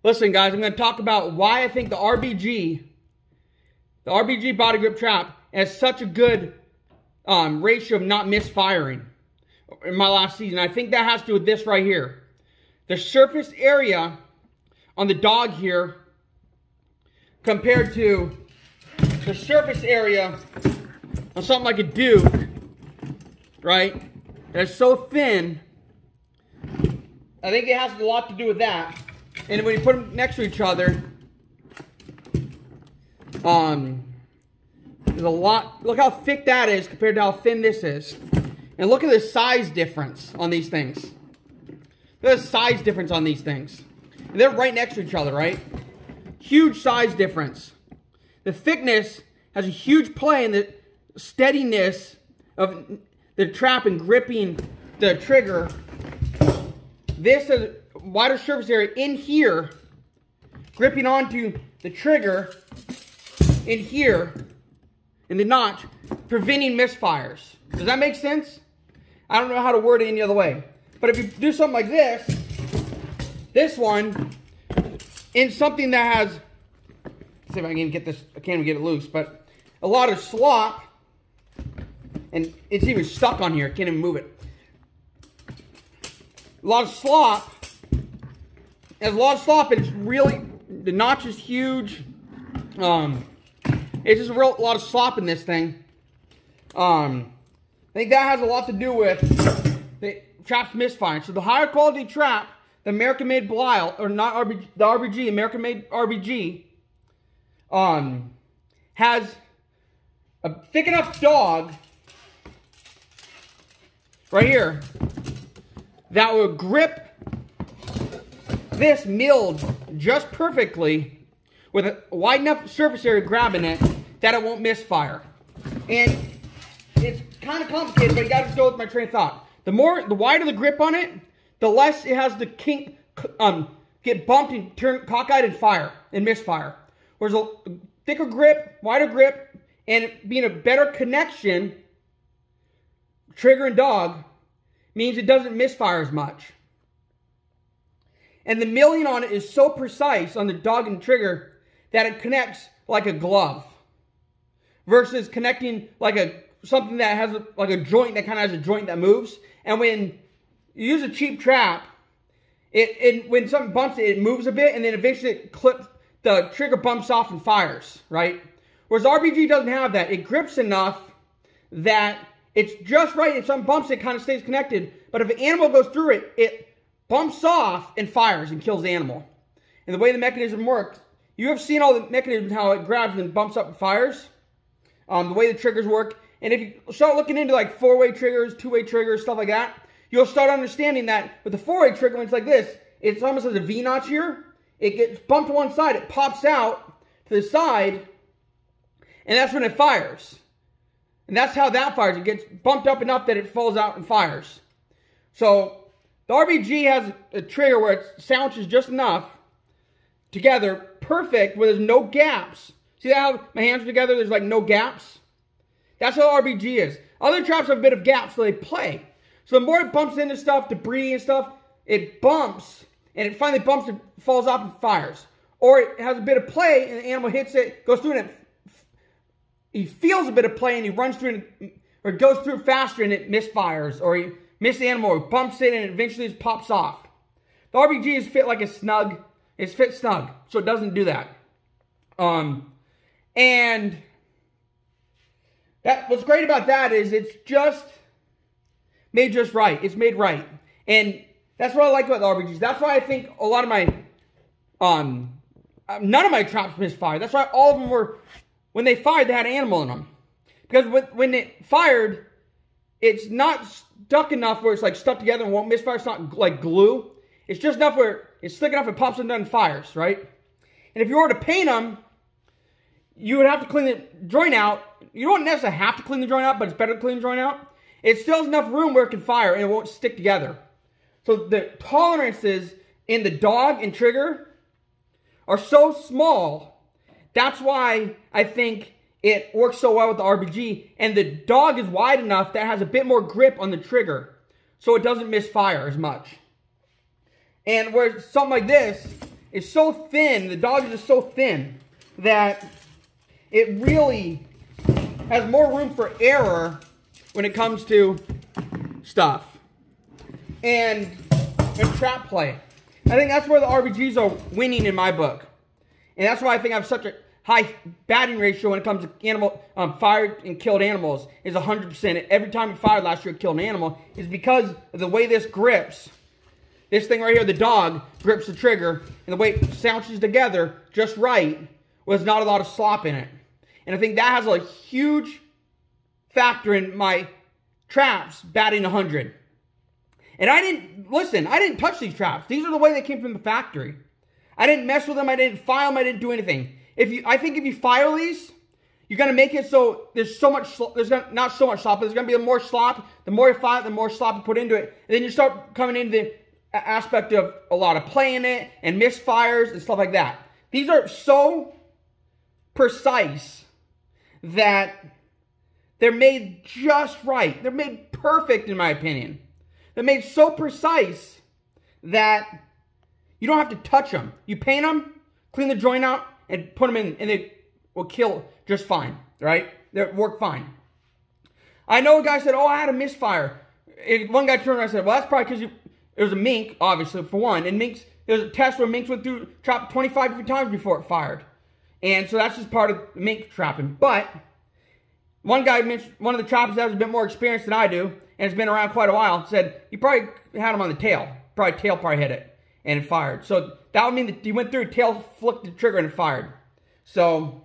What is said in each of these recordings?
Listen, guys, I'm going to talk about why I think the RBG body grip trap has such a good ratio of not misfiring in my last season. I think that has to do with this right here. The surface area on the dog here compared to the surface area on something like a Duke, right? That's so thin. I think it has a lot to do with that. And when you put them next to each other, there's a lot. Look how thick that is compared to how thin this is. And look at the size difference on these things. Look at the size difference on these things. And they're right next to each other, right? Huge size difference. The thickness has a huge play in the steadiness of the trap and gripping the trigger. This has a wider surface area in here, gripping onto the trigger in here, in the notch, preventing misfires. Does that make sense? I don't know how to word it any other way. But if you do something like this one, in something that has, let's see if I can get this, I can't even get it loose, but a lot of slop, and it's even stuck on here, I can't even move it. A lot of slop, and it's really, the notch is huge. It's just a lot of slop in this thing. I think that has a lot to do with the trap's misfiring. So the higher quality trap, the American-made Belial, or not RBG, the RBG, American-made RBG, has a thick enough dog right here that will grip this milled just perfectly with a wide enough surface area grabbing it that it won't misfire. And it's kind of complicated, but you got to go with my train of thought. The wider the grip on it, the less it has to get bumped and turn cockeyed and fire and misfire. Whereas a thicker grip, wider grip, and it being a better connection, trigger and dog, means it doesn't misfire as much. And the milling on it is so precise on the dog and trigger that it connects like a glove. Versus connecting like something that has like a joint that kind of has a joint that moves. And when you use a cheap trap, when something bumps it, it moves a bit, and then eventually the trigger bumps off and fires, right? Whereas RBG doesn't have that. It grips enough that it's just right. If something bumps it, it kind of stays connected. But if an animal goes through it, it bumps off and fires and kills the animal. And the way the mechanism works, you have seen all the mechanisms, how it grabs and bumps up and fires. The way the triggers work. And if you start looking into like 4-way triggers, 2-way triggers, stuff like that, you'll start understanding that with the 4-way trigger, when it's like this, it's almost as a V-notch here. It gets bumped to one side, it pops out to the side, and that's when it fires. And that's how that fires. It gets bumped up enough that it falls out and fires. So the RBG has a trigger where it sandwiches just enough together, perfect, where there's no gaps. See how my hands are together, there's like no gaps? That's how RBG is. Other traps have a bit of gaps, so they play. So the more it bumps into stuff, debris and stuff, it bumps, and it finally bumps and falls off and fires. Or it has a bit of play, and the animal hits it, goes through it, and he feels a bit of play, and he runs through it, or it goes through faster, and it misfires, or he misses the animal, or bumps it, and it eventually just pops off. The RBG is fit like a snug. It's fit snug, so it doesn't do that. And what's great about that is it's just made just right. It's made right. And that's what I like about the RBGs. That's why I think a lot of my, none of my traps misfired. That's why all of them were, when they fired, they had an animal in them. Because when it fired, it's not stuck enough where it's like stuck together and won't misfire. It's not like glue. It's just enough where it's thick enough it pops and doesn't fires, right? And if you were to paint them, you would have to clean the joint out. You don't necessarily have to clean the joint out, but it's better to clean the joint out. It still has enough room where it can fire and it won't stick together. So the tolerances in the dog and trigger are so small. That's why I think it works so well with the RBG. And the dog is wide enough that it has a bit more grip on the trigger, so it doesn't misfire as much. And where something like this is so thin, the dog is just so thin, that it really has more room for error when it comes to stuff. And trap play. I think that's where the RBGs are winning in my book. And that's why I think I have such a high batting ratio when it comes to animal fired and killed animals is 100%. Every time we fired last year, killed an animal is because of the way this grips. This thing right here, the dog grips the trigger, and the way it sounds together just right was not a lot of slop in it. And I think that has a huge factor in my traps batting 100. And I didn't touch these traps. These are the way they came from the factory. I didn't mess with them. I didn't file them. I didn't do anything. I think if you file these, you're going to make it so there's so much, not so much slop, but there's going to be more slop. The more you file it, the more slop you put into it. And then you start coming into the aspect of a lot of play in it and misfires and stuff like that. These are so precise that they're made just right. They're made perfect, in my opinion. They're made so precise that you don't have to touch them. You paint them, clean the joint out, and put them in, and they will kill just fine, right? They work fine. I know a guy said, oh, I had a misfire. And one guy turned around and said, well, that's probably because it was a mink, obviously, for one. And minks, there was a test where minks went through trap 25 different times before it fired. And so that's just part of mink trapping. But one guy mentioned, one of the trappers that has a bit more experience than I do, and has been around quite a while, said he probably had him on the tail. Tail hit it, and it fired. So that would mean that he went through, tail flicked the trigger, and it fired. So,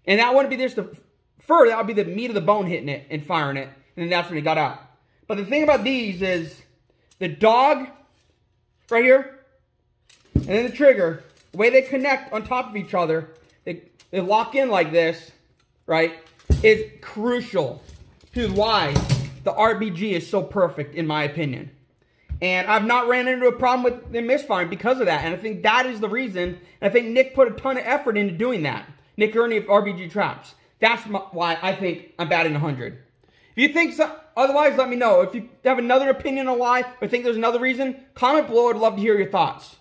and that wouldn't be just the fur, that would be the meat of the bone hitting it and firing it, and then that's when he got out. But the thing about these is, the dog, right here, and then the trigger, the way they connect on top of each other, they lock in like this, right, is crucial to why the RBG is so perfect, in my opinion. And I've not ran into a problem with them misfiring because of that. And I think that is the reason. And I think Nick put a ton of effort into doing that. Nick Ernie of RBG Traps. That's why I think I'm batting 100. If you think so, otherwise, let me know. If you have another opinion on why, or think there's another reason, comment below. I'd love to hear your thoughts.